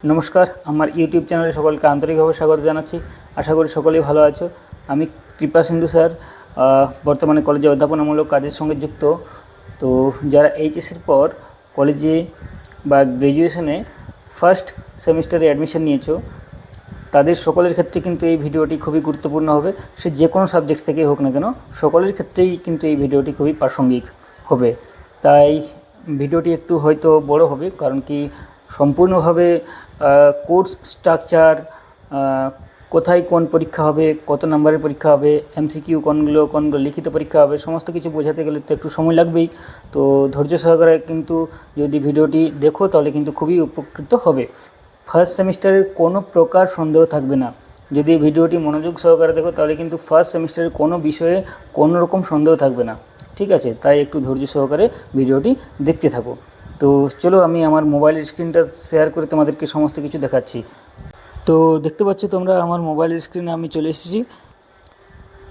নমস্কার, আমার ইউটিউব চ্যানেলে সকলকে আন্তরিকভাবে স্বাগত জানাচ্ছি। আশা করি সকলেই ভালো আছো। আমি কৃপা সিন্ধু স্যার, বর্তমানে কলেজে অধ্যাপনামূলক কাজের সঙ্গে যুক্ত। তো যারা এইচএসির পর কলেজে বা গ্র্যাজুয়েশনে ফার্স্ট সেমিস্টারে অ্যাডমিশন নিয়েছো, তাদের সকলের ক্ষেত্রে কিন্তু এই ভিডিওটি খুবই গুরুত্বপূর্ণ হবে। সে যে কোনো সাবজেক্ট থেকেই হোক না কেন, সকলের ক্ষেত্রেই কিন্তু এই ভিডিওটি খুবই প্রাসঙ্গিক হবে। তাই ভিডিওটি একটু হয়তো বড় হবে, কারণ কি সম্পূর্ণভাবে কোর্স স্ট্রাকচার, কোথায় কোন পরীক্ষা হবে, কত নম্বরের পরীক্ষা হবে, এমসিকিউ কোনগুলো লিখিত পরীক্ষা হবে, সমস্ত কিছু বোঝাতে গেলে তো একটু সময় লাগবেই। তো ধৈর্য সহকারে কিন্তু যদি ভিডিওটি দেখো তাহলে কিন্তু খুবই উপকৃত হবে। ফার্স্ট সেমিস্টারের কোনো প্রকার সন্দেহ থাকবে না। যদি ভিডিওটি মনোযোগ সহকারে দেখো তাহলে কিন্তু ফার্স্ট সেমিস্টারের কোনো বিষয়ে কোনো রকম সন্দেহ থাকবে না। ঠিক আছে, তাই একটু ধৈর্য সহকারে ভিডিওটি দেখতে থাকো। তো চলো, আমি আমার মোবাইলের স্ক্রিনটা শেয়ার করে তোমাদেরকে সমস্ত কিছু দেখাচ্ছি। তো দেখতে পাচ্ছ তোমরা, আমার মোবাইলের স্ক্রিনে আমি চলে এসেছি।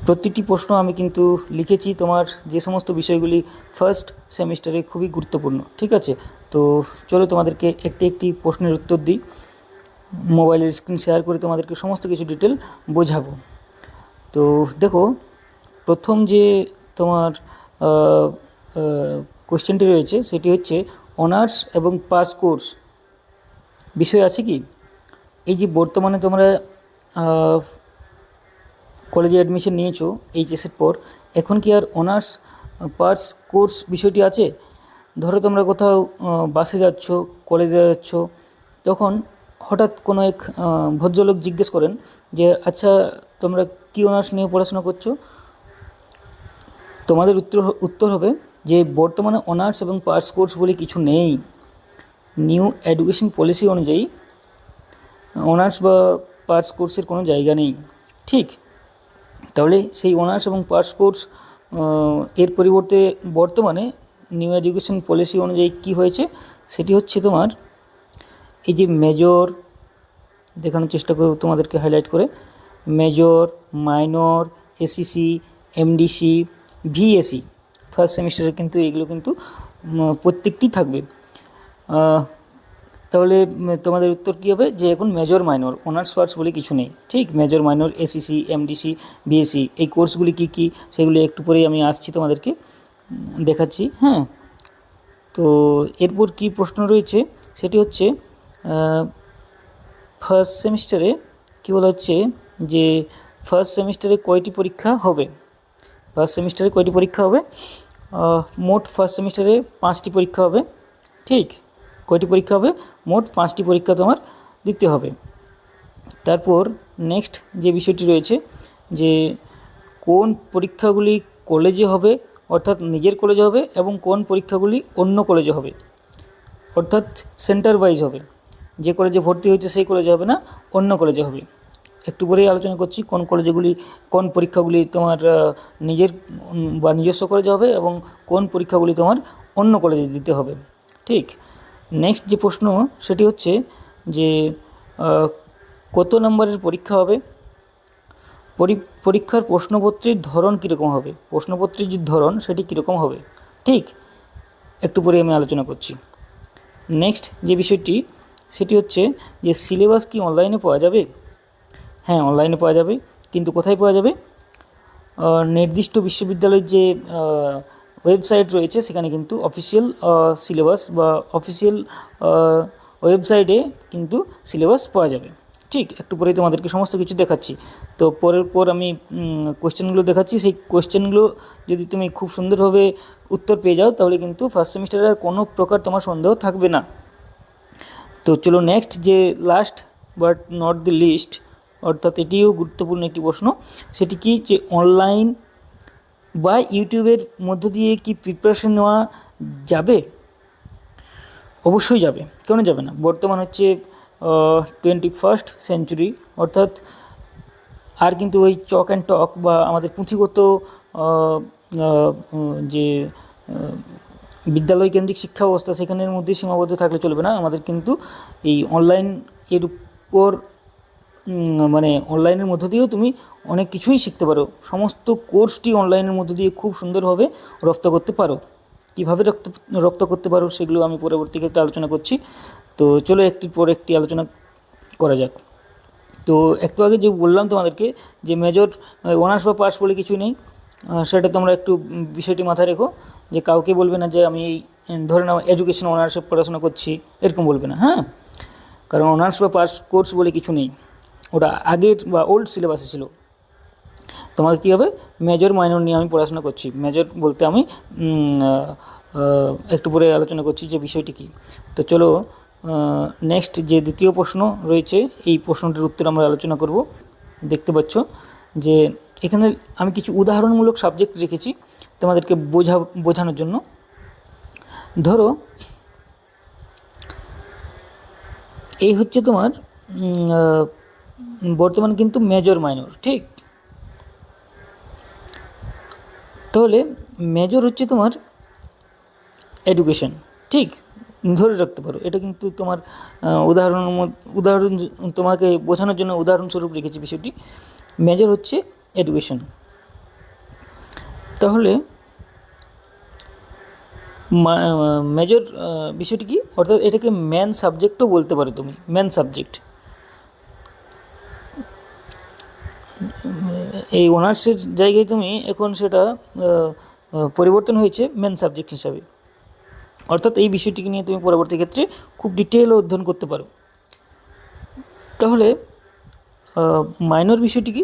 প্রতিটি প্রশ্ন আমি কিন্তু লিখেছি, তোমার যে সমস্ত বিষয়গুলি ফার্স্ট সেমিস্টারে খুবই গুরুত্বপূর্ণ। ঠিক আছে, তো চলো তোমাদেরকে একটি একটি প্রশ্নের উত্তর দিই। মোবাইলের স্ক্রিন শেয়ার করে তোমাদেরকে সমস্ত কিছু ডিটেল বোঝাবো। তো দেখো, প্রথম যে তোমার কোশ্চেনটি রয়েছে সেটি হচ্ছে, অনার্স এবং পাস কোর্স বিষয় আছে কি? এই যে বর্তমানে তোমরা কলেজে অ্যাডমিশন নিয়েছো এইচএসের পর, এখন কি আর অনার্স পাস কোর্স বিষয়টি আছে? ধরো তোমরা কোথাও বাসে যাচ্ছ, কলেজে যাচ্ছ, তখন হঠাৎ কোনো এক ভদ্রলোক জিজ্ঞেস করেন যে, আচ্ছা তোমরা কী অনার্স নিয়ে পড়াশোনা করছো? তোমাদের উত্তর হবে যে বর্তমানে অনার্স এবং পাস কোর্স বলে কিছু নেই। নিউ এডুকেশন পলিসি অনুযায়ী অনার্স বা পাস কোর্সের কোনো জায়গা নেই। ঠিক, তাহলে সেই অনার্স এবং পাস কোর্স এর পরিবর্তে বর্তমানে নিউ এডুকেশন পলিসি অনুযায়ী কি হয়েছে, সেটি হচ্ছে তোমার এই যে মেজর, দেখানোর চেষ্টা করব তোমাদেরকে হাইলাইট করে, major, minor, ACC, MDC, VAC first সেমিস্টারে কিন্তু এগুলো কিন্তু প্রত্যেকটি থাকবে। তাহলে তোমাদের উত্তর কী হবে, যে এখন মেজর মাইনর, অনার্স পার্টস বলে কিছু নেই। ঠিক, major minor, ACC, MDC, BSC, এই কোর্সগুলি কী কী সেগুলি একটু পরেই আমি আসছি তোমাদেরকে দেখাচ্ছি। হ্যাঁ, তো এরপর কি প্রশ্ন রয়েছে সেটি হচ্ছে, ফার্স্ট সেমিস্টারে কী বলা হচ্ছে যে ফার্স্ট সেমিস্টারে কয়টি পরীক্ষা হবে? ফার্স্ট সেমিস্টারে কয়টি পরীক্ষা হবে? মোট ফার্স্ট সেমিস্টারে 5টি পরীক্ষা হবে। ঠিক, কয়টি পরীক্ষা হবে? মোট 5টি পরীক্ষা তোমার দিতে হবে। তারপর নেক্সট যে বিষয়টি রয়েছে, যে কোন পরীক্ষাগুলি কলেজে হবে, অর্থাৎ নিজের কলেজে হবে, এবং কোন পরীক্ষাগুলি অন্য কলেজে হবে, অর্থাৎ সেন্টার ওয়াইজ হবে। যে কলেজে ভর্তি হয়েছে সেই কলেজে হবে না, অন্য কলেজে হবে। একটু পরেই আলোচনা করছি কোন কলেজগুলি, কোন পরীক্ষাগুলি তোমার নিজের বা নিজস্ব কলেজে হবে এবং কোন পরীক্ষাগুলি তোমার অন্য কলেজে দিতে হবে। ঠিক, নেক্সট যে প্রশ্ন সেটি হচ্ছে যে কত নম্বরের পরীক্ষা হবে, পরীক্ষার প্রশ্নপত্রের ধরন কীরকম হবে, প্রশ্নপত্রের যে ধরন সেটি কীরকম হবে। ঠিক, একটু পরে আমি আলোচনা করছি। নেক্সট যে বিষয়টি সেটি হচ্ছে যে সিলেবাস কি অনলাইনে পাওয়া যাবে? হ্যাঁ, অনলাইনে পাওয়া যাবে, কিন্তু কোথায় পাওয়া যাবে? নির্দিষ্ট বিশ্ববিদ্যালয়ের যে ওয়েবসাইট রয়েছে সেখানে কিন্তু অফিসিয়াল সিলেবাস বা অফিসিয়াল ওয়েবসাইটে কিন্তু সিলেবাস পাওয়া যাবে। ঠিক, একটু পরেই তোমাদেরকে সমস্ত কিছু দেখাচ্ছি। তো পর আমি কোয়েশ্চেনগুলো দেখাচ্ছি, সেই কোয়েশ্চেনগুলো যদি তুমি খুব সুন্দরভাবে উত্তর পেয়ে যাও তাহলে কিন্তু ফার্স্ট সেমিস্টারের কোনো প্রকার তোমার সন্দেহ থাকবে না। তো চলো নেক্সট যে last but not the least, অর্থাৎ এটিও গুরুত্বপূর্ণ একটি প্রশ্ন, সেটি কি, যে অনলাইন বা ইউটিউবের মধ্য দিয়ে কি প্রিপারেশন নেওয়া যাবে? অবশ্যই যাবে, কেন যাবে না? বর্তমান হচ্ছে 21st সেঞ্চুরি, অর্থাৎ আর কিন্তু ওই চক অ্যান্ড টক বা আমাদের পুঁথিগত যে বিদ্যালয় কেন্দ্রিক শিক্ষা ব্যবস্থা সেখানের মধ্যে সীমাবদ্ধ থাকলে চলবে না। আমাদের কিন্তু এই অনলাইন এর উপর মানে অনলাইনের মধ্য দিয়েও তুমি অনেক কিছুই শিখতে পারো। সমস্ত কোর্সটি অনলাইনের মধ্য দিয়ে খুব সুন্দরভাবে রপ্ত করতে পারো। কীভাবে রপ্ত করতে পারো সেগুলো আমি পরবর্তী ক্ষেত্রে আলোচনা করছি। তো চলো একটির পর একটি আলোচনা করা যাক। তো একটু আগে যে বললাম তোমাদেরকে যে মেজর অনার্স বা পাস বলে কিছু নেই, সেটা তোমরা একটু বিষয়টি মাথায় রেখো, যে কাউকে বলবে না যে আমি এই ধরে নাও এডুকেশন অনার্সে পড়াশোনা করছি, এরকম বলবে না, হ্যাঁ। কারণ অনার্স বা পাস কোর্স বলে কিছু নেই, ওটা আগের বা ওল্ড সিলেবাসে ছিল। তোমাদের কী হবে, মেজর মাইনর নিয়ে আমি পড়াশোনা করছি। মেজর বলতে আমি একটু পরে আলোচনা করছি যে বিষয়টি কী। তো চলো নেক্সট যে দ্বিতীয় প্রশ্ন রয়েছে, এই প্রশ্নটির উত্তর আমরা আলোচনা করব। দেখতে পাচ্ছ যে এখানে আমি কিছু উদাহরণমূলক সাবজেক্ট রেখেছি তোমাদেরকে বোঝানোর জন্য। ধরো এই হচ্ছে তোমার বর্তমান কিন্তু মেজর মাইনর, ঠিক। তাহলে মেজর হচ্ছে তোমার এডুকেশন, ঠিক, ধরে রাখতে পারো। এটা কিন্তু তোমার উদাহরণ তোমাকে বোঝানোর জন্য উদাহরণস্বরূপ রেখেছি বিষয়টি। মেজর হচ্ছে এডুকেশন। তাহলে মেজর বিষয়টি কি, অর্থাৎ এটাকে মেন সাবজেক্টও বলতে পারো তুমি, মেন সাবজেক্ট। এই অনার্সের জায়গায় তুমি এখন সেটা পরিবর্তন হয়েছে মেন সাবজেক্ট হিসাবে, অর্থাৎ এই বিষয়টিকে নিয়ে তুমি পরবর্তী ক্ষেত্রে খুব ডিটেইলে অধ্যয়ন করতে পারো। তাহলে মাইনর বিষয়টি কি,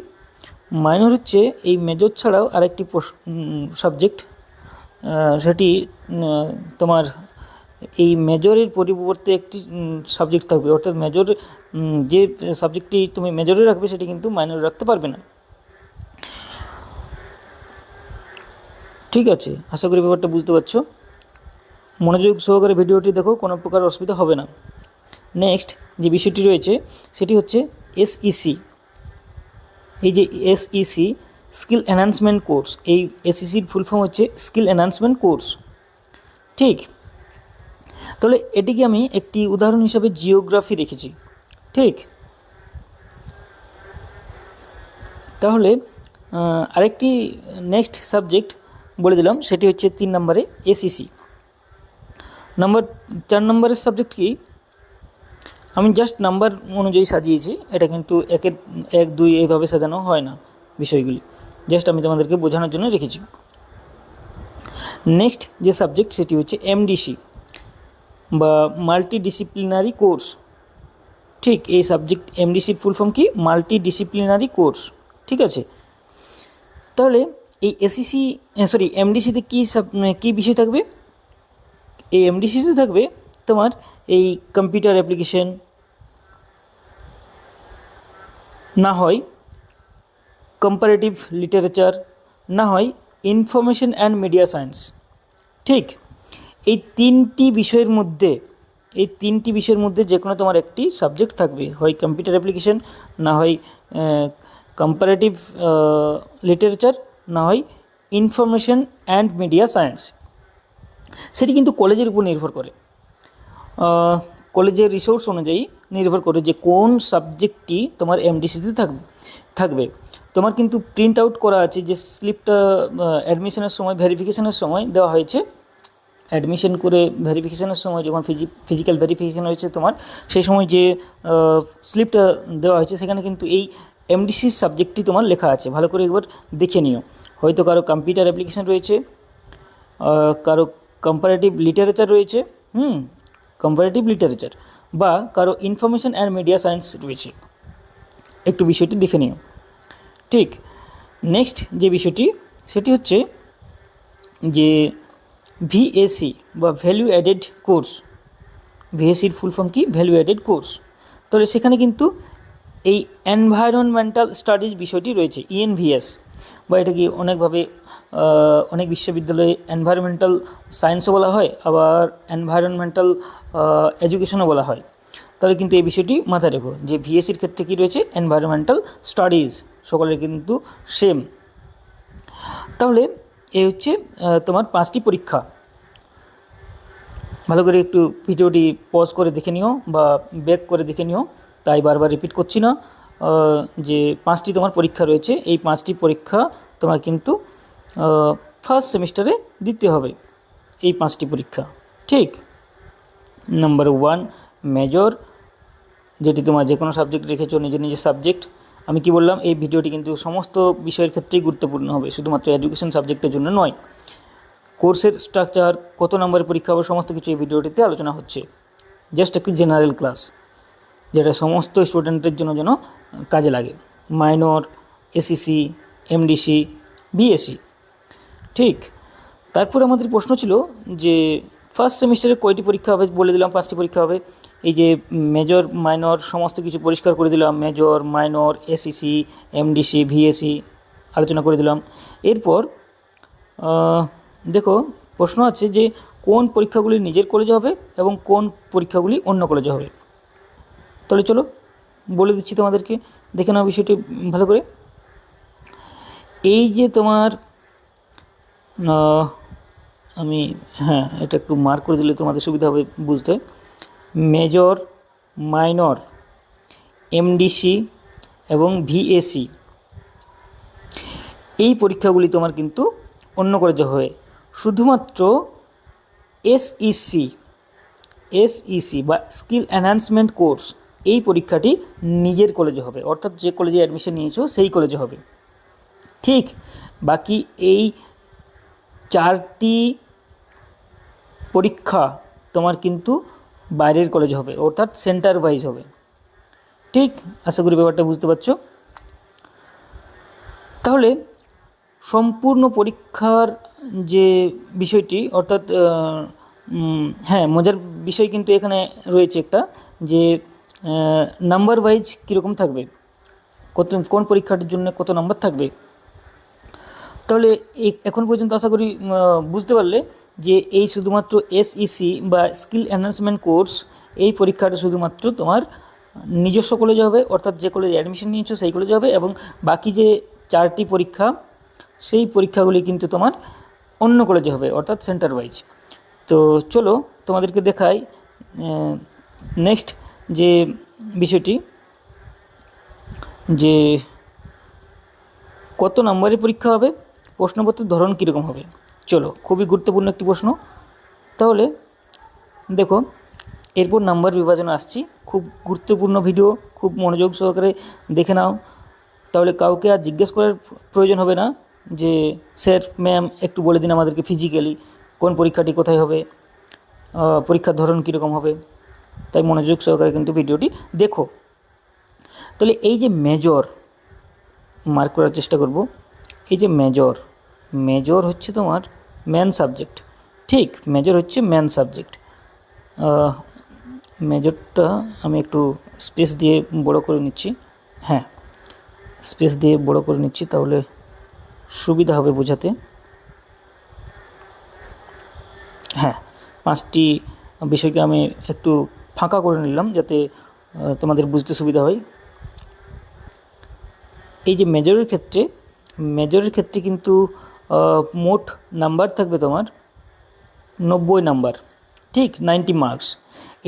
মাইনর হচ্ছে এই মেজর ছাড়াও আরেকটি সাবজেক্ট, সেটি তোমার এই মেজরের পরিবর্তে একটি সাবজেক্ট থাকবে, অর্থাৎ মেজর যে সাবজেক্টটি তুমি মেজরে রাখবে সেটি কিন্তু মাইনরে রাখতে পারবে না, ঠিক আছে। আশা করি ব্যাপারটা বুঝতে পারছো। মনোযোগ সহকারে ভিডিওটি দেখো, কোনো প্রকার অসুবিধা হবে না। নেক্সট যে বিষয়টি রয়েছে সেটি হচ্ছে এসইসি। এই যে এসইসি, স্কিল এনহান্সমেন্ট কোর্স, এই এসইসির ফুল ফর্ম হচ্ছে স্কিল এনহান্সমেন্ট কোর্স, ঠিক। তাহলে এটিকে আমি একটি উদাহরণ হিসাবে জিওগ্রাফি রেখেছি, ঠিক। তাহলে আরেকটি নেক্সট সাবজেক্ট বলে দিলাম, সেটি হচ্ছে 3 নম্বরে এসইসি। 4 নম্বরের সাবজেক্ট কি, আমি জাস্ট নাম্বার অনুযায়ী সাজিয়েছি, এটা কিন্তু 1, 2 এইভাবে সাজানো হয় না বিষয়গুলি, জাস্ট আমি তোমাদেরকে বোঝানোর জন্য রেখেছি। নেক্সট যে সাবজেক্ট সেটি হচ্ছে এমডিসি বা মাল্টিডিসিপ্লিনারি কোর্স, ঠিক। এই সাবজেক্ট এমডিসির ফুল ফর্ম কি, মাল্টিডিসিপ্লিনারি কোর্স, ঠিক আছে। তাহলে এই এমডিসিতে কী বিষয় থাকবে, এই এমডিসিতে থাকবে তোমার এই কম্পিউটার অ্যাপ্লিকেশন, না হয় কম্পারেটিভ লিটারেচার, না হয় ইনফরমেশন অ্যান্ড মিডিয়া সায়েন্স, ঠিক। এই তিনটি বিষয়ের মধ্যে যে কোনো তোমার একটি সাবজেক্ট থাকবে, হয় কম্পিউটার অ্যাপ্লিকেশন, না হয় কম্পারেটিভ লিটারেচার, না হয় ইনফরমেশন অ্যান্ড মিডিয়া সায়েন্স। সেটি কিন্তু কলেজের উপর নির্ভর করে, কলেজের রিসোর্স অনুযায়ী নির্ভর করে যে কোন সাবজেক্টটি তোমার এমডিসিতে থাকবে। তোমার কিন্তু প্রিন্ট আউট করা আছে যে স্লিপটা অ্যাডমিশনের সময়, ভেরিফিকেশনের সময় দেওয়া হয়েছে। অ্যাডমিশন করে ভেরিফিকেশনের সময় যখন ফিজিক্যাল ভেরিফিকেশান হয়েছে তোমার, সেই সময় যে স্লিপটা দেওয়া হয়েছে সেখানে কিন্তু এই এমডিসি সাবজেক্টটি তোমার লেখা আছে, ভালো করে একবার দেখে নিও। হয়তো কারো কম্পিউটার অ্যাপ্লিকেশান রয়েছে, কারো কম্পারেটিভ লিটারেচার রয়েছে, কম্পারেটিভ লিটারেচার, বা কারো ইনফরমেশন অ্যান্ড মিডিয়া সায়েন্স রয়েছে, একটু বিষয়টি দেখে নিও, ঠিক। নেক্সট যে বিষয়টি সেটি হচ্ছে যে ভিএসি বা ভ্যালু অ্যাডেড কোর্স। ভিএসির ফুল ফর্ম কি, ভ্যালু অ্যাডেড কোর্স। তাহলে সেখানে কিন্তু এই এনভায়রনমেন্টাল স্টাডিজ বিষয়টি রয়েছে, ইএনভিএস, বা এটাকে অনেকভাবে অনেক বিশ্ববিদ্যালয়ে এনভায়রনমেন্টাল সায়েন্সও বলা হয়, আবার এনভায়রনমেন্টাল এডুকেশনও বলা হয়। তাহলে কিন্তু এই বিষয়টি মাথায় রেখো যে ভিএসির ক্ষেত্রে কী রয়েছে, এনভায়রনমেন্টাল স্টাডিজ, সকলের কিন্তু সেম। তাহলে এই হচ্ছে তোমার 5টি পরীক্ষা। ভালো করে একটু ভিডিওটি পজ করে দেখে নিও বা ব্যাক করে দেখে নিও, তাই বারবার রিপিট করছি না। যে 5টি তোমার পরীক্ষা রয়েছে, এই 5টি পরীক্ষা তোমার কিন্তু ফার্স্ট সেমিস্টারে দিতে হবে। এই 5টি পরীক্ষা। ঠিক, নাম্বার 1 মেজর, যেটি তোমার যে কোনো সাবজেক্ট রেখেছো, নিজের নিজের সাবজেক্ট। আমি কি বললাম, এই ভিডিওটি কিন্তু সমস্ত বিষয়ের ক্ষেত্রেই গুরুত্বপূর্ণ হবে, শুধুমাত্র এডুকেশন সাবজেক্টের জন্য নয়। কোর্সের স্ট্রাকচার, কত নম্বরের পরীক্ষা হবে, সমস্ত কিছু এই ভিডিওটিতে আলোচনা হচ্ছে। জাস্ট একটি জেনারেল ক্লাস, যেটা সমস্ত স্টুডেন্টের জন্য যেন কাজে লাগে। Minor, ACC, MDC, BSC. ঠিক, তারপর আমাদের প্রশ্ন ছিল যে ফার্স্ট সেমিস্টারে কয়টি পরীক্ষা হবে, বলে দিলাম 5টি পরীক্ষা হবে। এই যে মেজর মাইনর সমস্ত কিছু পরিষ্কার করে দিলাম, major minor ACC MDC VAC আলোচনা করে দিলাম। এরপর দেখো প্রশ্ন আছে যে কোন পরীক্ষাগুলি নিজের কলেজে হবে এবং কোন পরীক্ষাগুলি অন্য কলেজে হবে। তাহলে চলো বলে দিচ্ছি তোমাদেরকে, দেখে নাও বিষয়টি ভালো করে। এই যে তোমার আমি এটা একটু মার্ক করে দিলে তোমাদের সুবিধা হবে বুঝতে। মেজর, মাইনর, এমডিসি এবং ভিএসি এই পরীক্ষাগুলি তোমার কিন্তু অন্য কলেজে হবে। শুধুমাত্র এসইসি বা স্কিল এনহ্যান্সমেন্ট কোর্স, এই পরীক্ষাটি নিজের কলেজে হবে, অর্থাৎ যে কলেজে অ্যাডমিশন নিয়েছো সেই কলেজে হবে। ঠিক, বাকি এই 4টি পরীক্ষা তোমার কিন্তু বাইরের কলেজে হবে, অর্থাৎ সেন্টার ওয়াইজ হবে। ঠিক, আশা করি ব্যাপারটা বুঝতে পারছো। তাহলে সম্পূর্ণ পরীক্ষার যে বিষয়টি, অর্থাৎ মজার বিষয় কিন্তু এখানে রয়েছে একটা, যে নাম্বার ওয়াইজ কীরকম থাকবে, কোন পরীক্ষাটির জন্য কত নাম্বার থাকবে। তাহলে এখন পর্যন্ত আশা করি বুঝতে পারলে যে এই শুধুমাত্র এসইসি বা স্কিল এনহ্যান্সমেন্ট কোর্স, এই পরীক্ষাটা শুধুমাত্র তোমার নিজস্ব কলেজে হবে, অর্থাৎ যে কলেজে অ্যাডমিশন নিয়েছো সেই কলেজে হবে, এবং বাকি যে 4টি পরীক্ষা সেই পরীক্ষাগুলি কিন্তু তোমার অন্য কলেজে হবে, অর্থাৎ সেন্টার ওয়াইজ। তো চলো তোমাদেরকে দেখাই নেক্সট যে বিষয়টি, যে কত নম্বরের পরীক্ষা হবে, প্রশ্নপত্রের ধরন কীরকম হবে। চলো, খুবই গুরুত্বপূর্ণ একটি প্রশ্ন। তাহলে দেখো, এরপর নাম্বার বিভাজন আসছি, খুব গুরুত্বপূর্ণ ভিডিও, খুব মনোযোগ সহকারে দেখে নাও, তাহলে কাউকে আর জিজ্ঞেস করার প্রয়োজন হবে না যে স্যার ম্যাম একটু বলে দিন আমাদেরকে ফিজিক্যালি কোন পরীক্ষাটি কোথায় হবে, পরীক্ষার ধরন কীরকম হবে। তাই মনোযোগ সহকারে কিন্তু ভিডিওটি দেখো। তাহলে এই যে মেজর, মার্ক করার চেষ্টা করব, এই যে মেজর হচ্ছে তোমার মেন সাবজেক্ট। ঠিক, মেজর হচ্ছে মেন সাবজেক্ট। মেজরটা আমি একটু স্পেস দিয়ে বড় করে নিচ্ছি, স্পেস দিয়ে বড় করে নিচ্ছি, তাহলে সুবিধা হবে বোঝাতে। 5টি বিষয়কে আমি একটু ফাঁকা করে নিলাম যাতে তোমাদের বুঝতে সুবিধা হয়। এই যে মেজরের ক্ষেত্রে কিন্তু মোট নাম্বার থাকবে তোমার 90 নাম্বার। ঠিক, 90 মার্কস।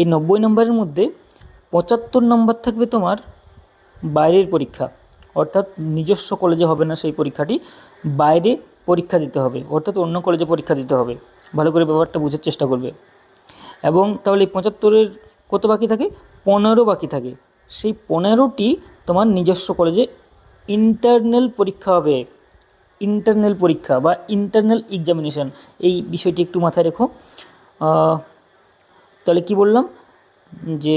এই 90 নাম্বারের মধ্যে 75 নাম্বার থাকবে তোমার বাইরের পরীক্ষা, অর্থাৎ নিজস্ব কলেজে হবে না সেই পরীক্ষাটি, বাইরে পরীক্ষা দিতে হবে, অর্থাৎ অন্য কলেজে পরীক্ষা দিতে হবে। ভালো করে ব্যাপারটা বোঝার চেষ্টা করবে। এবং তাহলে 75-এর কত বাকি থাকে, 15 বাকি থাকে। সেই 15টি তোমার নিজস্ব কলেজে ইন্টারনাল পরীক্ষা হবে, ইন্টারনাল পরীক্ষা বা ইন্টারনাল এক্সামিনেশান, এই বিষয়টি একটু মাথায় রেখো। তাহলে কি বললাম, যে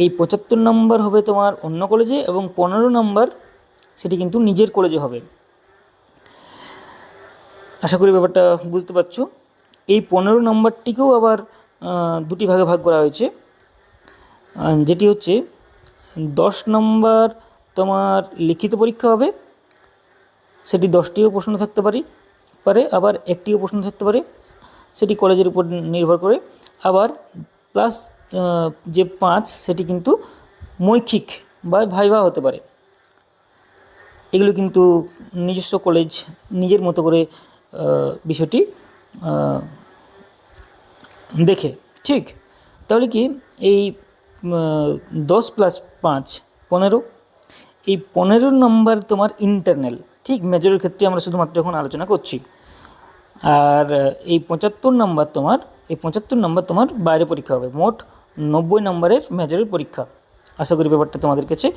এই 75 নম্বর হবে তোমার অন্য কলেজে এবং 15 নম্বর সেটি কিন্তু নিজের কলেজে হবে। আশা করি ব্যাপারটা বুঝতে পারছো। এই 15 নম্বরটিকেও আবার 2টি ভাগে ভাগ করা হয়েছে, যেটি হচ্ছে 10 নম্বর তোমার লিখিত পরীক্ষা হবে, সেটি 10টিও প্রশ্ন থাকতে পারে, আবার 1টিও প্রশ্ন থাকতে পারে, সেটি কলেজের উপর নির্ভর করে। আবার প্লাস যে 5 সেটি কিন্তু মৌখিক বা ভাইভা হতে পারে। এগুলো কিন্তু নিজস্ব কলেজ নিজের মতো করে বিষয়টি দেখে। ঠিক, তাহলে কি এই 10 + 5 15, এই 15 নম্বর তোমার ইন্টারনাল। ঠিক, মেজরের ক্ষেত্রে আমরা শুধুমাত্র এখন আলোচনা করছি। আর এই 75 নাম্বার তোমার বাইরে পরীক্ষা হবে। মোট 90 নম্বরের মেজরের পরীক্ষা। আশা করি ব্যাপারটা তোমাদের কাছে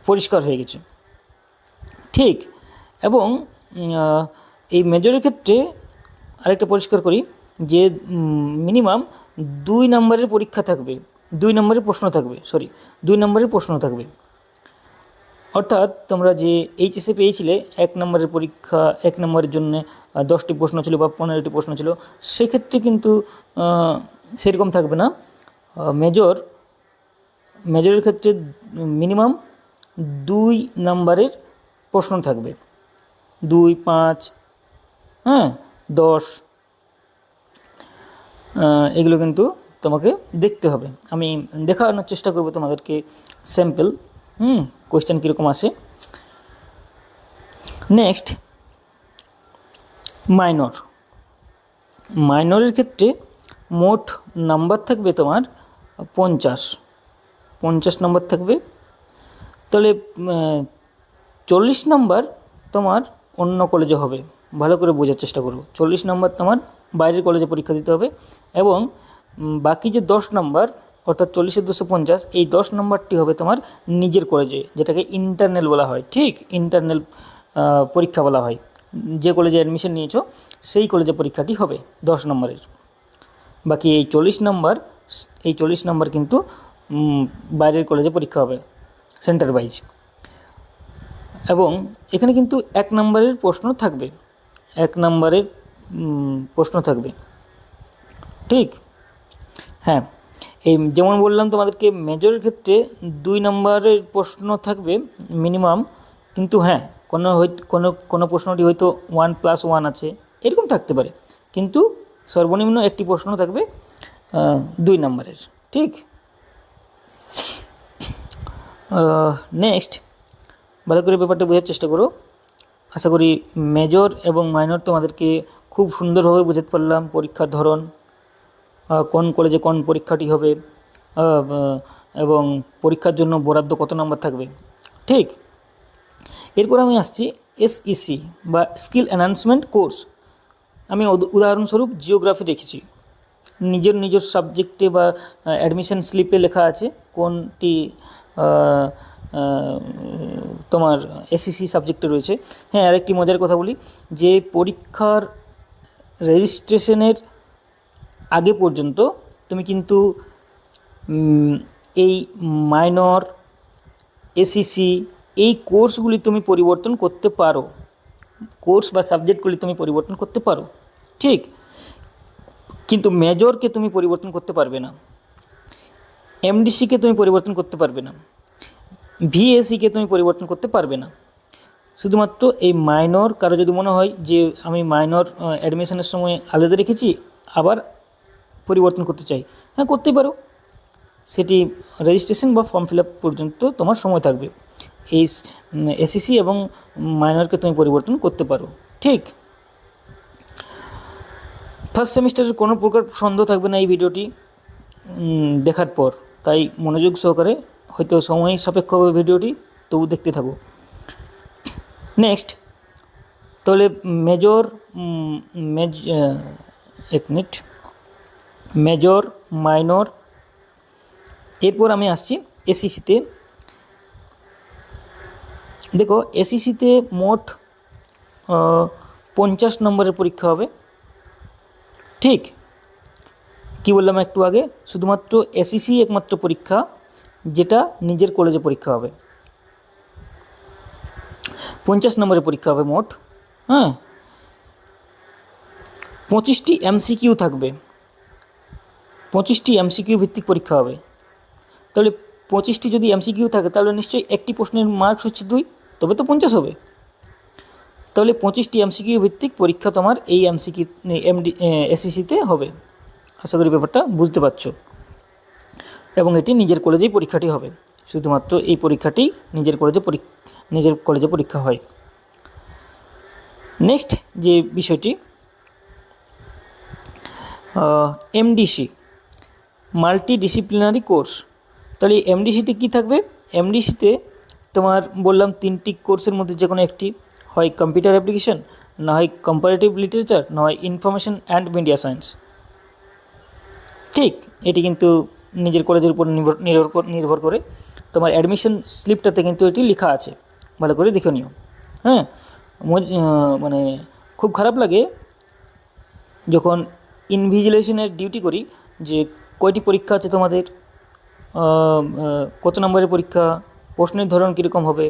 পরিষ্কার হয়ে গেছে। ঠিক, এবং এই মেজরের ক্ষেত্রে আরেকটা পরিষ্কার করি যে মিনিমাম 2 নম্বরের পরীক্ষা থাকবে, 2 নম্বরের প্রশ্ন থাকবে, 2 নম্বরের প্রশ্ন থাকবে। অর্থাৎ তোমরা যে এইচএসে পেয়েছিলে 1 নম্বরের পরীক্ষা, 1 নম্বরের জন্য 10টি প্রশ্ন ছিল বা 15টি প্রশ্ন ছিল, সেক্ষেত্রে কিন্তু সেরকম থাকবে না। মেজরের ক্ষেত্রে মিনিমাম 2 নম্বরের প্রশ্ন থাকবে, 2, 5, 10, এগুলো কিন্তু তোমাকে দেখতে হবে। আমি দেখানোর চেষ্টা করব তোমাদেরকে স্যাম্পল কোয়েশ্চেন কীরকম আসে। নেক্সট, মাইনরের ক্ষেত্রে মোট নাম্বার থাকবে তোমার 50 নাম্বার থাকবে। তাহলে 40 নাম্বার তোমার অন্য কলেজে হবে, ভালো করে বোঝার চেষ্টা করো। 40 নাম্বার তোমার বাইরের কলেজে পরীক্ষা দিতে হবে, এবং বাকি যে 10 নাম্বার অর্থাৎ 40-এর 250, এই 10 নাম্বারটি হবে তোমার নিজের কলেজে, যেটাকে ইন্টারনাল বলা হয়। ঠিক, ইন্টারনাল পরীক্ষা বলা হয়। যে কলেজে অ্যাডমিশন নিয়েছো সেই কলেজে পরীক্ষাটি হবে 10 নম্বরের। বাকি এই 40 নাম্বার কিন্তু বাইরের কলেজে পরীক্ষা হবে সেন্টার ওয়াইজ। এবং এখানে কিন্তু 1 নম্বরের প্রশ্ন থাকবে, 1 নম্বরের প্রশ্ন থাকবে। ঠিক, হ্যাঁ, এই যেমন বললাম তোমাদেরকে মেজরের ক্ষেত্রে 2 নম্বরের প্রশ্ন থাকবে মিনিমাম, কিন্তু হ্যাঁ কোনো প্রশ্নটি হয়তো 1+1 আছে, এরকম থাকতে পারে, কিন্তু সর্বনিম্ন একটি প্রশ্ন থাকবে 2 নম্বরের। ঠিক, নেক্সট, ভালো করে ব্যাপারটা বোঝার চেষ্টা করো। আশা করি মেজর এবং মাইনর তোমাদেরকে খুব সুন্দরভাবে বোঝাতে পারলাম। পরীক্ষার ধরন, কোন কলেজে কোন পরীক্ষাটি হবে, এবং পরীক্ষার জন্য বরাদ্দ কত নম্বর থাকবে। ঠিক, এরপর আমি আসছি এসইসি বা স্কিল এনহান্সমেন্ট কোর্স। আমি উদাহরণস্বরূপ জিওগ্রাফি রেখেছি। নিজের সাবজেক্টে বা অ্যাডমিশন স্লিপে লেখা আছে কোনটি তোমার এসইসি সাবজেক্টে রয়েছে। হ্যাঁ, আরেকটি মজার কথা বলি, যে পরীক্ষার রেজিস্ট্রেশনের আগে পর্যন্ত তুমি কিন্তু এই মাইনর, এসইসি, এই কোর্সগুলি তুমি পরিবর্তন করতে পারো, কোর্স বা সাবজেক্টগুলি তুমি পরিবর্তন করতে পারো। ঠিক, কিন্তু মেজরকে তুমি পরিবর্তন করতে পারবে না, এমডিসিকে তুমি পরিবর্তন করতে পারবে না, ভিএসিকে তুমি পরিবর্তন করতে পারবে না। শুধুমাত্র এই মাইনর, কারো যদি মনে হয় যে আমি মাইনর অ্যাডমিশনের সময় আলাদা রেখেছি আবার পরিবর্তন করতে চাই, হ্যাঁ করতেই পারো, সেটি রেজিস্ট্রেশন বা ফর্ম ফিল আপ পর্যন্ত তোমার সময় থাকবে। এই এসইসি এবং মাইনরকে তুমি পরিবর্তন করতে পারো। ঠিক, ফার্স্ট সেমিস্টারের কোনো প্রকার সন্দেহ থাকবে না এই ভিডিওটি দেখার পর, তাই মনোযোগ সহকারে, হয়তো সময় সাপেক্ষ হবে ভিডিওটি, তবু দেখতে থাকো। নেক্সট, তাহলে মেজর, মাইনর, এরপর আমি আসছি এসইসিতে। দেখো, এসইসিতে মোট 50 নম্বরের পরীক্ষা হবে। ঠিক, কি বললাম একটু আগে, শুধুমাত্র এসইসি একমাত্র পরীক্ষা যেটা নিজের কলেজে পরীক্ষা হবে। 50 নম্বরের পরীক্ষা হবে মোট। 25টি এমসিকিউ থাকবে, 25টি এমসিকিউ ভিত্তিক পরীক্ষা হবে। তাহলে 25টি যদি এমসিকিউ থাকে তাহলে নিশ্চয়ই একটি প্রশ্নের মার্কস হচ্ছে 2, তবে তো 50 হবে। তাহলে 25টি এমসিকিউ ভিত্তিক পরীক্ষা তোমার এই এসইসিতে হবে। আশা করি ব্যাপারটা বুঝতে পারছো। এবং এটি নিজের কলেজেই পরীক্ষাটি হবে, শুধুমাত্র এই পরীক্ষাটি নিজের কলেজে পরীক্ষা হয়। নেক্সট যে বিষয়টি, এমডিসি, মাল্টিডিসিপ্লিনারি কোর্স। তাহলে এমডিসিতে কী থাকবে? এমডিসিতে তোমার বললাম 3টি কোর্সের মধ্যে যে কোনো একটি, হয় কম্পিউটার অ্যাপ্লিকেশন, না হয় কম্পারেটিভ লিটারেচার, না হয় ইনফরমেশন অ্যান্ড মিডিয়া সায়েন্স। ঠিক, এটি কিন্তু নিজের কলেজের উপর নির্ভর করে। তোমার অ্যাডমিশন স্লিপটাতে কিন্তু এটি লেখা আছে, ভালো করে দেখে নিও। হ্যাঁ, মানে খুব খারাপ লাগে যখন ইনভিজিলেশনের ডিউটি করি যে কয়টি পরীক্ষা আছে তোমাদের, কত নম্বরের পরীক্ষা, প্রশ্নের ধরন কীরকম হবে,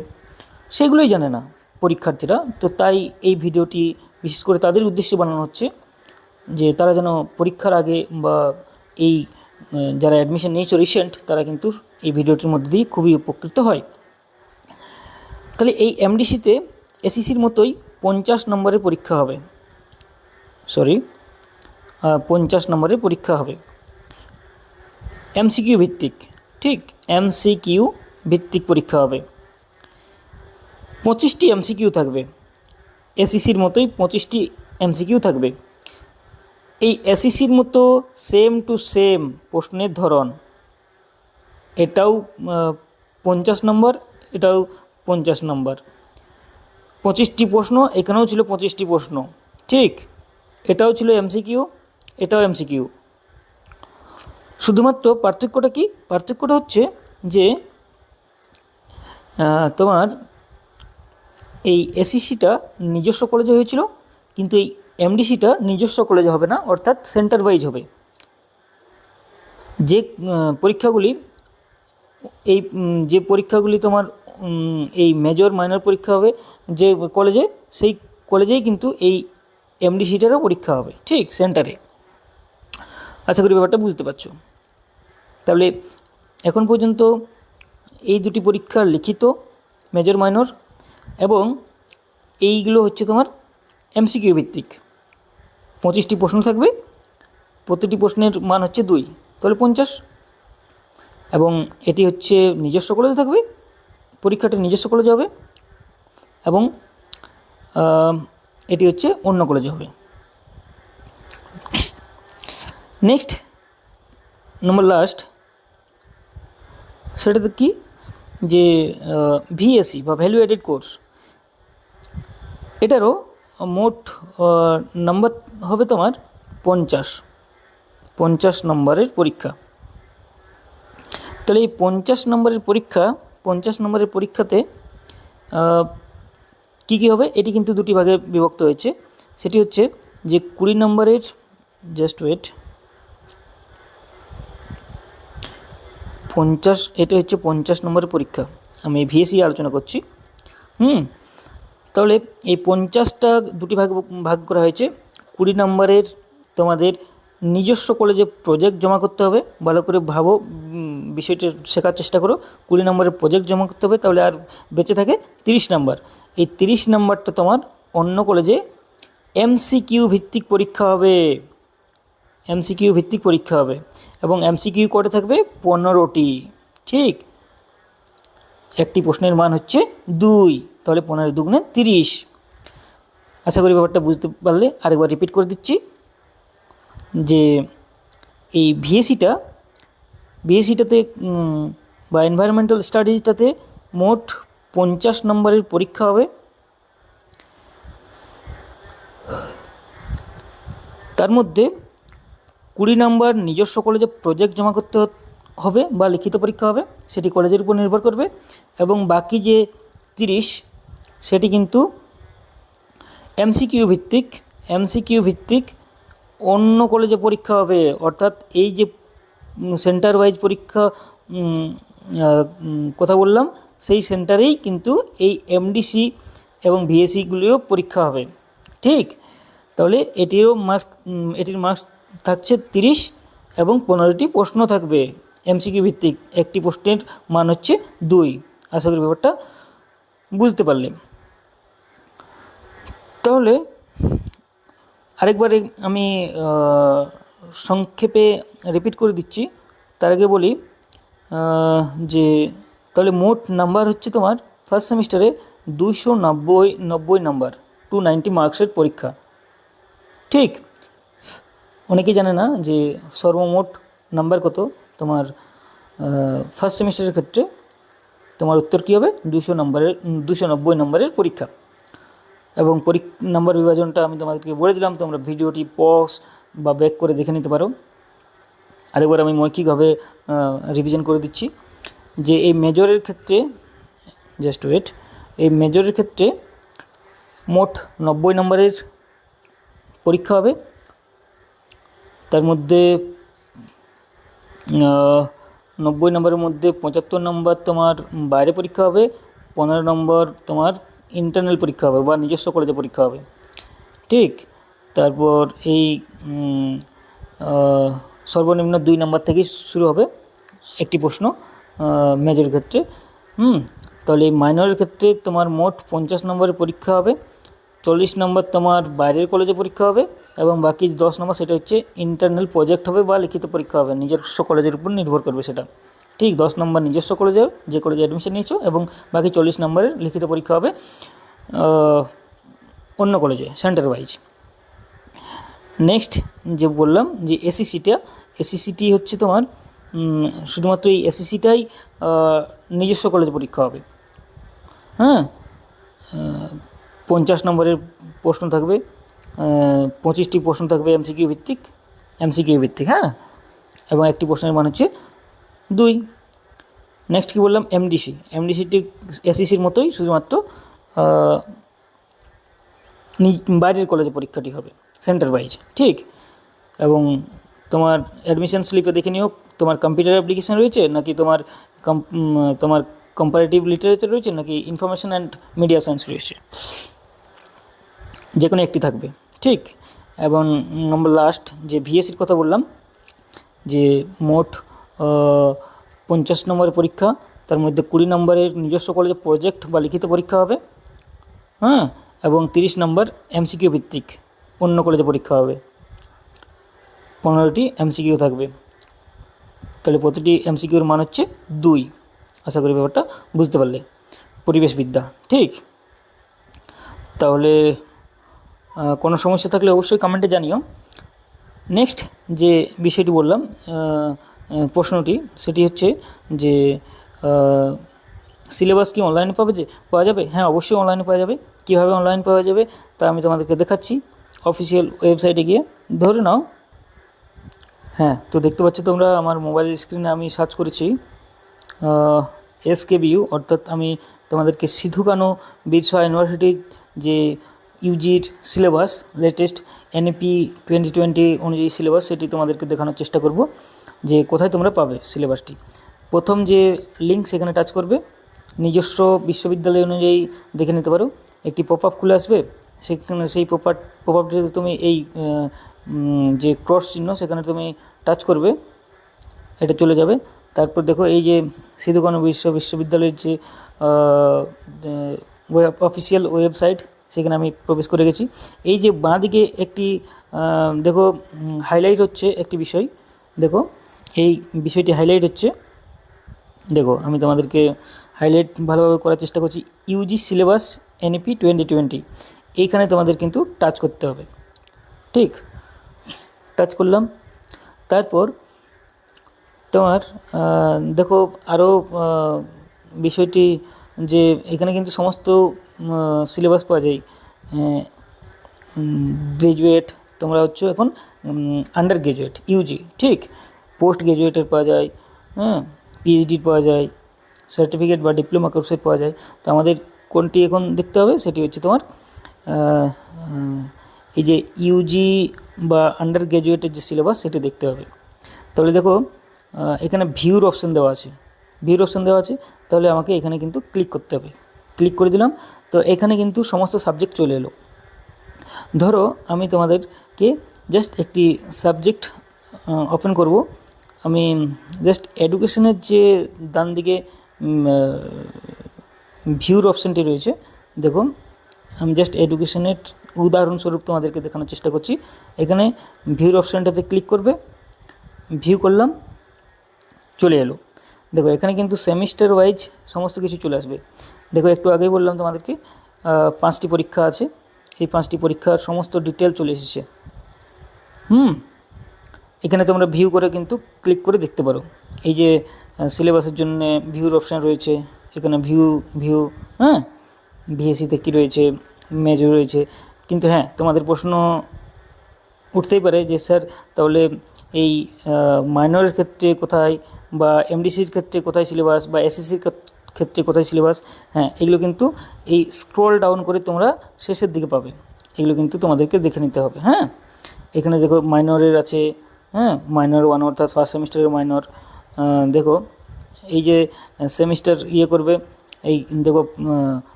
সেগুলোই জানে না পরীক্ষার্থীরা। তো তাই এই ভিডিওটি বিশেষ করে তাদের উদ্দেশ্যে বানানো হচ্ছে যে তারা যেন পরীক্ষার আগে বা এই যারা অ্যাডমিশন নিয়েছে রিসেন্ট, তারা কিন্তু এই ভিডিওটির মধ্যে দিয়ে খুবই উপকৃত হয়। তাহলে এই এমডিসিতে এসইসির মতোই 50 নম্বরের পরীক্ষা হবে, 50 নম্বরের পরীক্ষা হবে, এমসিকিউ ভিত্তিক। ঠিক, এমসিকিউ ভিত্তিক পরীক্ষা হবে। 25টি এমসিকিউ থাকবে, এসইসির মতোই 25টি এমসিকিউ থাকবে। এই এসইসির মতো সেম টু সেম প্রশ্নের ধরন, এটাও 50 নম্বর, এটাও 50 নম্বর। 25টি প্রশ্ন, এখানেও ছিল 25টি প্রশ্ন। ঠিক, এটাও ছিল এমসিকিউ, এটাও এমসিকিউ। শুধুমাত্র পার্থক্যটা কি? পার্থক্যটা হচ্ছে যে তোমার এই এসইসিটা নিজস্ব কলেজে হয়েছিল, কিন্তু এই এমডিসিটা নিজস্ব কলেজে হবে না, অর্থাৎ সেন্টার ওয়াইজ হবে। যে পরীক্ষাগুলি যে পরীক্ষাগুলি তোমার এই মেজর মাইনর পরীক্ষা হবে যে কলেজে, সেই কলেজেই কিন্তু এই এমডিসিটারও পরীক্ষা হবে, ঠিক সেন্টারে। আশা করি ব্যাপারটা বুঝতে পারছো। তাহলে এখন পর্যন্ত এই দুটি পরীক্ষার লিখিত মেজর মাইনর, এবং এইগুলো হচ্ছে তোমার এমসিকিউ ভিত্তিক। 25টি প্রশ্ন থাকবে, প্রতিটি প্রশ্নের মান হচ্ছে 2, তাহলে 50। এবং এটি হচ্ছে নিজস্ব কলেজে থাকবে, পরীক্ষাটা নিজস্ব কলেজে হবে, এবং এটি হচ্ছে অন্য কলেজে হবে। নেক্সট নম্বর লাস্ট, সেটাতে কি যে ভিএসসি বা ভ্যালু অ্যাডেড কোর্স, এটারও মোট নাম্বার হবে তোমার 50 নম্বরের পরীক্ষা। তাহলে এই 50 নম্বরের পরীক্ষাতে কী কী হবে, এটি কিন্তু দুটি ভাগে বিভক্ত হয়েছে। সেটি হচ্ছে যে 20 নম্বরের, জাস্ট ওয়েট, 50, এটা হচ্ছে 50 নম্বরের পরীক্ষা। আমি ভিএসসি আলোচনা করছি। তাহলে এই 50টা দুটি ভাগ করা হয়েছে। 20 নম্বরের তোমাদের নিজস্ব কলেজে প্রজেক্ট জমা করতে হবে। ভালো করে ভাবো, বিষয়টা শেখার চেষ্টা করো। 20 নম্বরের প্রজেক্ট জমা করতে হবে, তাহলে আর বেঁচে থাকে 30 নম্বর। এই 30 নম্বরটা তোমার অন্য কলেজে এমসিকিউ ভিত্তিক পরীক্ষা হবে, এমসিকিউ ভিত্তিক পরীক্ষা হবে। এবং এমসিকিউ কটা থাকবে? 15টি। ঠিক, একটি প্রশ্নের মান হচ্ছে 2, তাহলে 15 দুগুণে 30। আশা করি ব্যাপারটা বুঝতে পারলে। আরেকবার রিপিট করে দিচ্ছি যে এই ভিএসিটাতে বা এনভায়রনমেন্টাল স্টাডিজটাতে মোট 50 নম্বরের পরীক্ষা হবে। তার মধ্যে 20 নম্বর নিজস্ব কলেজে প্রজেক্ট জমা করতে হবে বা লিখিত পরীক্ষা হবে, সেটি কলেজের উপর নির্ভর করবে। এবং বাকি যে 30, সেটি কিন্তু এমসিকিউ ভিত্তিক অন্য কলেজে পরীক্ষা হবে। অর্থাৎ এই যে সেন্টার ওয়াইজ পরীক্ষা কথা বললাম, সেই সেন্টারেই কিন্তু এই এমডিসি এবং ভিএসিগুলিও পরীক্ষা হবে। ঠিক, তাহলে এটির মার্কস থাকছে 30, এবং 15টি প্রশ্ন থাকবে এমসিকিউ ভিত্তিক। একটি প্রশ্নের মান হচ্ছে 2। আশা করি ব্যাপারটা বুঝতে পারলে। তাহলে আরেকবার আমি সংক্ষেপে রিপিট করে দিচ্ছি। তার আগে বলি যে তাহলে মোট নাম্বার হচ্ছে তোমার ফার্স্ট সেমিস্টারে 290 নাম্বার, 290 মার্কসের পরীক্ষা। ঠিক, অনেকেই জানে না যে সর্বমোট নাম্বার কত তোমার ফার্স্ট সেমিস্টারের ক্ষেত্রে। তোমার উত্তর কী হবে? 290 নম্বরের পরীক্ষা। এবং নাম্বার বিভাজনটা আমি তোমাদেরকে বলে দিলাম, তোমরা ভিডিওটি পজ বা ব্যাক করে দেখে নিতে পারো। আরেকবার আমি মৌখিকভাবে রিভিশন করে দিচ্ছি যে এই মেজরের ক্ষেত্রে, জাস্ট ওয়েট, এই মেজরের ক্ষেত্রে মোট 90 নম্বরের পরীক্ষা হবে। তার মধ্যে 90 নম্বরের মধ্যে 75 নম্বর তোমার বাইরে পরীক্ষা হবে, 15 নম্বর তোমার ইন্টারনাল পরীক্ষা হবে বা নিজস্ব কলেজে পরীক্ষা হবে, ঠিক। তারপর এই সর্বনিম্ন 2 নম্বর থেকেই শুরু হবে একটি প্রশ্ন মেজরের ক্ষেত্রে। তাহলে এই মাইনরের ক্ষেত্রে তোমার মোট 50 নম্বরের পরীক্ষা হবে, 40 নম্বর তোমার বাইরের কলেজে পরীক্ষা হবে এবং বাকি 10 নম্বর সেটা হচ্ছে ইন্টারনাল প্রজেক্ট হবে বা লিখিত পরীক্ষা হবে, নিজস্ব কলেজের উপর নির্ভর করবে সেটা, ঠিক। 10 নম্বর নিজস্ব কলেজে, যে কলেজে অ্যাডমিশন নিয়েছো, এবং বাকি 40 নম্বরের লিখিত পরীক্ষা হবে অন্য কলেজে সেন্টার ওয়াইজ। নেক্সট যে বললাম যে এসিসিটি হচ্ছে তোমার শুধুমাত্র এই এসিসিটাই নিজস্ব কলেজে পরীক্ষা হবে। হ্যাঁ, 50 নম্বরের প্রশ্ন থাকবে, 25টি প্রশ্ন থাকবে এমসিকিউ ভিত্তিক, হ্যাঁ, এবং একটি প্রশ্নের মান হচ্ছে 2। নেক্সট কী বললাম, এমডিসিটি এসিসির মতোই, শুধুমাত্র বাইরের কলেজে পরীক্ষাটি হবে সেন্টার ওয়াইজ, ঠিক। এবং তোমার অ্যাডমিশন স্লিপে দেখে নিও তোমার কম্পিউটার অ্যাপ্লিকেশন রয়েছে নাকি তোমার কম্পারেটিভ লিটারেচার রয়েছে নাকি ইনফরমেশন অ্যান্ড মিডিয়া সায়েন্স রয়েছে, যে কোনো একটি থাকবে, ঠিক। এবং নম্বর লাস্ট যে ভিএসির কথা বললাম, যে মোট 50 নম্বরের পরীক্ষা, তার মধ্যে 20 নম্বরের নিজস্ব কলেজে প্রজেক্ট বা লিখিত পরীক্ষা হবে, হ্যাঁ, এবং 30 নম্বর এমসিকিউ ভিত্তিক অন্য কলেজে পরীক্ষা হবে, 15টি এমসিকিউ থাকবে। তাহলে প্রতিটি এমসিকিউর মান হচ্ছে 2। আশা করি ব্যাপারটা বুঝতে পারলে, পরিবেশবিদ্যা, ঠিক। তাহলে কোনো সমস্যা থাকলে অবশ্যই কমেন্টে জানিও। নেক্সট যে বিষয়টি বললাম, প্রশ্নটি, সেটি হচ্ছে যে সিলেবাস কি অনলাইনে পাওয়া যাবে? হ্যাঁ, অবশ্যই অনলাইনে পাওয়া যাবে। কীভাবে অনলাইন পাওয়া যাবে তা আমি তোমাদেরকে দেখাচ্ছি। অফিসিয়াল ওয়েবসাইটে গিয়ে ধরে নাও, হ্যাঁ, তো দেখতে পাচ্ছ তোমরা আমার মোবাইল স্ক্রিনে আমি সার্চ করেছি SKBU, অর্থাৎ আমি তোমাদেরকে সিধু কানু বিরসা ইউনিভার্সিটির যে ইউজির সিলেবাস, লেটেস্ট NEP 2020 অনুযায়ী সিলেবাস, সেটি তোমাদেরকে দেখানোর চেষ্টা করব যে কোথায় তোমরা পাবে সিলেবাসটি। প্রথম যে লিঙ্ক, সেখানে টাচ করবে, নিজস্ব বিশ্ববিদ্যালয় অনুযায়ী দেখে নিতে পারো। একটি পপ আপ খুলে আসবে, সেখানে সেই পপ আপটিতে তুমি এই যে ক্রস চিহ্ন, সেখানে তুমি টাচ করবে, এটা চলে যাবে। তারপর দেখো এই যে সিধু কানু বিশ্ববিদ্যালয়ের যে অফিসিয়াল ওয়েবসাইট, সেখানে আমি প্রবেশ করে গেছি। এই যে বাঁ দিকে একটি দেখো হাইলাইট হচ্ছে একটি বিষয়, দেখো এই বিষয়টি হাইলাইট হচ্ছে, দেখো আমি তোমাদেরকে হাইলাইট ভালোভাবে করার চেষ্টা করছি। ইউজি সিলেবাস NEP 2020, এইখানে তোমাদের কিন্তু টাচ করতে হবে, ঠিক। টাচ করলাম। তারপর তোমার দেখো আরও বিষয়টি যে এখানে কিন্তু সমস্ত সিলেবাস পাওয়া যায়। গ্র্যাজুয়েট তোমরা হচ্ছে এখন, আন্ডার গ্র্যাজুয়েট ইউজি, ঠিক। পোস্ট গ্র্যাজুয়েটের পাওয়া যায়, হ্যাঁ, PhDর পাওয়া যায়, সার্টিফিকেট বা ডিপ্লোমা কোর্সের পাওয়া যায়। তো আমাদের কোনটি এখন দেখতে হবে, সেটি হচ্ছে তোমার এই যে ইউজি বা আন্ডার গ্র্যাজুয়েটের যে সিলেবাস, সেটি দেখতে হবে। তাহলে দেখো এখানে ভিউর অপশান দেওয়া আছে, তাহলে আমাকে এখানে কিন্তু ক্লিক করতে হবে। ক্লিক করে দিলাম, তো এখানে কিন্তু সমস্ত সাবজেক্ট চলে এলো। ধরো আমি তোমাদেরকে জাস্ট একটি সাবজেক্ট ওপেন করব। আমি জাস্ট এডুকেশনের যে ডান দিকে ভিউর অপশানটি রয়েছে, দেখুন আমি জাস্ট এডুকেশনের উদাহরণস্বরূপ তোমাদেরকে দেখানোর চেষ্টা করছি। এখানে ভিউর অপশানটাতে ক্লিক করবে, ভিউ করলাম, চলে এলো। দেখো এখানে কিন্তু সেমিস্টার ওয়াইজ সমস্ত কিছু চলে আসবে। দেখো একটু আগেই বললাম তোমাদেরকে 5টি পরীক্ষা আছে, এই 5টি পরীক্ষার সমস্ত ডিটেল চলে এসেছে। এখানে তোমরা ভিউ করে কিন্তু ক্লিক করে দেখতে পারো। এই যে সিলেবাসের জন্য ভিউর অপশান রয়েছে, এখানে ভিউ, হ্যাঁ, ভিএসিতে কী রয়েছে, মেজর রয়েছে। কিন্তু হ্যাঁ, তোমাদের প্রশ্ন উঠতেই পারে যে স্যার তাহলে এই মাইনরের ক্ষেত্রে কোথায়, বা এমডিসির ক্ষেত্রে কোথায় সিলেবাস, বা এসএসসির ক্ষেত্রে কোথায় সিলেবাস। হ্যাঁ, এগুলো কিন্তু এই স্ক্রল ডাউন করে তোমরা শেষের দিকে পাবে, এগুলো কিন্তু তোমাদেরকে দেখে নিতে হবে। হ্যাঁ, এখানে দেখো মাইনরের আছে, হ্যাঁ, মাইনর 1 অর্থাৎ ফার্স্ট সেমিস্টারের মাইনর। দেখো এই যে সেমিস্টার করবে, এই দেখো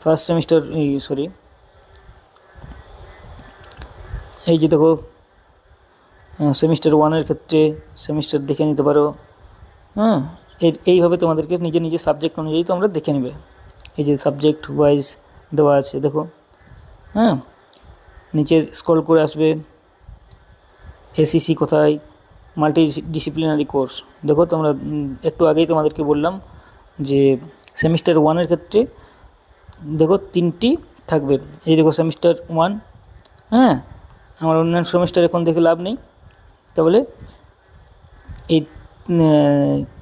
ফার্স্ট সেমিস্টার, এই যে দেখো সেমিস্টার 1-এর ক্ষেত্রে সেমিস্টার দেখে নিতে পারো। হ্যাঁ, এইভাবে তোমাদেরকে নিজে নিজে সাবজেক্ট অনুযায়ী তোমরা দেখে নেবে। এই যে সাবজেক্ট ওয়াইজ দেওয়া আছে দেখো। হ্যাঁ, নিচে স্ক্রল করে আসবে, এসিসি কোথায়, মাল্টি ডিসিপ্লিনারি কোর্স। দেখো তোমরা একটু আগেই তোমাদেরকে বললাম যে সেমিস্টার 1-এর ক্ষেত্রে দেখো 3টি থাকবে। এই দেখো সেমিস্টার 1। হ্যাঁ, আমার অন্যান্য সেমিস্টার এখন দেখে লাভ নেই, তাহলে এই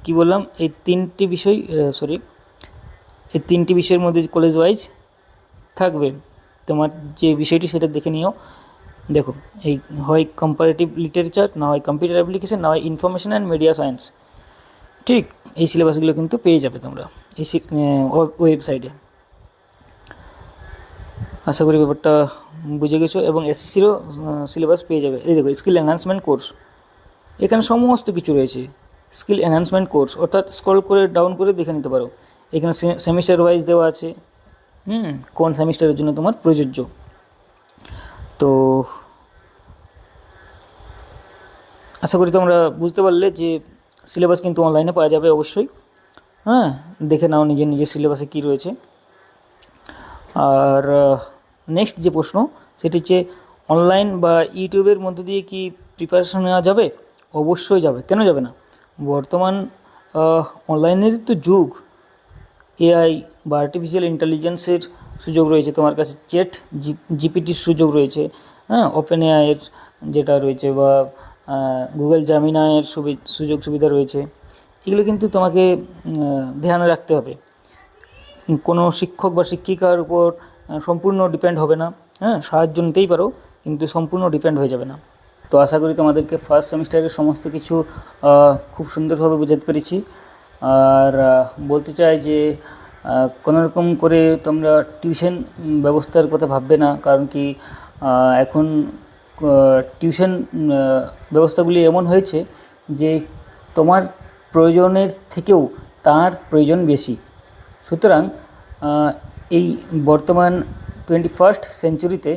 কী বললাম, এই 3টি বিষয় এই 3টি বিষয়ের মধ্যে কলেজ ওয়াইজ থাকবে। তোমার যে বিষয়টি সেটা দেখে নিও। দেখো এই হয় কম্পারেটিভ লিটারেচার, না হয় কম্পিউটার অ্যাপ্লিকেশন, না হয় ইনফরমেশন অ্যান্ড মিডিয়া সায়েন্স। ঠিক, এই সিলেবাসগুলো কিন্তু পেয়ে যাবে তোমরা এই ওয়েবসাইটে। আশা করি ব্যাপারটা বুঝে গেছো, এবং এসএসসিরও সিলেবাস পেয়ে যাবে। এই দেখো স্কিল এনহান্সমেন্ট কোর্স, এখানে সমস্ত কিছু রয়েছে। স্কিল এনহান্সমেন্ট কোর্স অর্থাৎ স্ক্রল করে ডাউন করে দেখে নিতে পারো। এখানে সেমিস্টার ওয়াইজ দেওয়া আছে, কোন সেমিস্টারের জন্য তোমার প্রযোজ্য। তো আশা করি তোমরা বুঝতে পারলে যে সিলেবাস কিন্তু অনলাইনে পাওয়া যাবে অবশ্যই। হ্যাঁ, দেখে নাও নিজের নিজের সিলেবাসে কী রয়েছে। আর নেক্সট যে প্রশ্ন সেটি হচ্ছে অনলাইন বা ইউটিউবের মধ্য দিয়ে কি প্রিপারেশন নেওয়া যাবে? অবশ্যই যাবে, কেন যাবে না। বর্তমান অনলাইনের তো যুগ, এআই বা আর্টিফিশিয়াল ইন্টেলিজেন্সের সুযোগ রয়েছে তোমার কাছে, চ্যাট জিপিটির সুযোগ রয়েছে। হ্যাঁ, ওপেন এআইয়ের যেটা রয়েছে, বা গুগল জামিনায়ের সুযোগ সুবিধা রয়েছে। এগুলো কিন্তু তোমাকে ধ্যানে রাখতে হবে। কোনো শিক্ষক বা শিক্ষিকার উপর সম্পূর্ণ ডিপেন্ড হবে না। হ্যাঁ, সাহায্য নিতেই পারো, কিন্তু সম্পূর্ণ ডিপেন্ড হয়ে যাবে না। তো আশা করি তোমাদেরকে ফার্স্ট সেমিস্টারের সমস্ত কিছু খুব সুন্দরভাবে বোঝাতে পেরেছি। আর বলতে চাই যে কোনোরকম করে তোমরা টিউশন ব্যবস্থার কথা ভাববে না, কারণ কি এখন টিউশন ব্যবস্থাগুলি এমন হয়েছে যে তোমার প্রয়োজনের থেকেও তার প্রয়োজন বেশি। সুতরাং এই বর্তমান 21st সেঞ্চুরিতে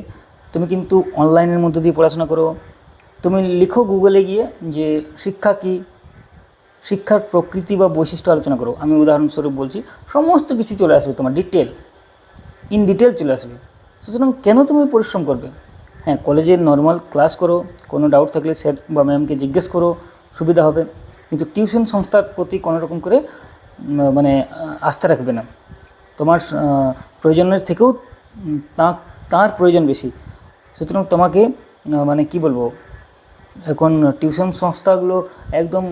তুমি কিন্তু অনলাইনের মধ্য দিয়ে পড়াশোনা করো। তুমি লিখো গুগলে গিয়ে যে শিক্ষা কী, শিক্ষার প্রকৃতি বা বৈশিষ্ট্য আলোচনা করো। আমি উদাহরণস্বরূপ বলছি, সমস্ত কিছু চলে আসবে তোমার ইন ডিটেল চলে আসবে। সুতরাং কেন তুমি পরিশ্রম করবে? হ্যাঁ, কলেজের নর্মাল ক্লাস করো, কোনো ডাউট থাকলে স্যার বা ম্যামকে জিজ্ঞেস করো, সুবিধা হবে। কিন্তু টিউশন সংস্থার প্রতি কোনো রকম করে মানে আস্থা রাখবে না। তোমার প্রয়োজনের থেকেও তার প্রয়োজন বেশি। সুতরাং তোমাকে মানে কি বলবো, এখন টিউশন সংস্থাগুলো একদম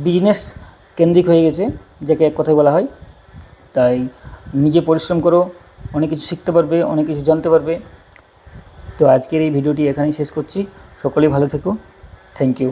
বিজনেস কেন্দ্রিক হয়ে গেছে, যাকে এক কথায় বলা হয়। তাই নিজে পরিশ্রম করো, অনেক কিছু শিখতে পারবে, অনেক কিছু জানতে পারবে। তো আজকের এই ভিডিওটি এখানেই শেষ করছি। সকলেই ভালো থেকো। Thank you.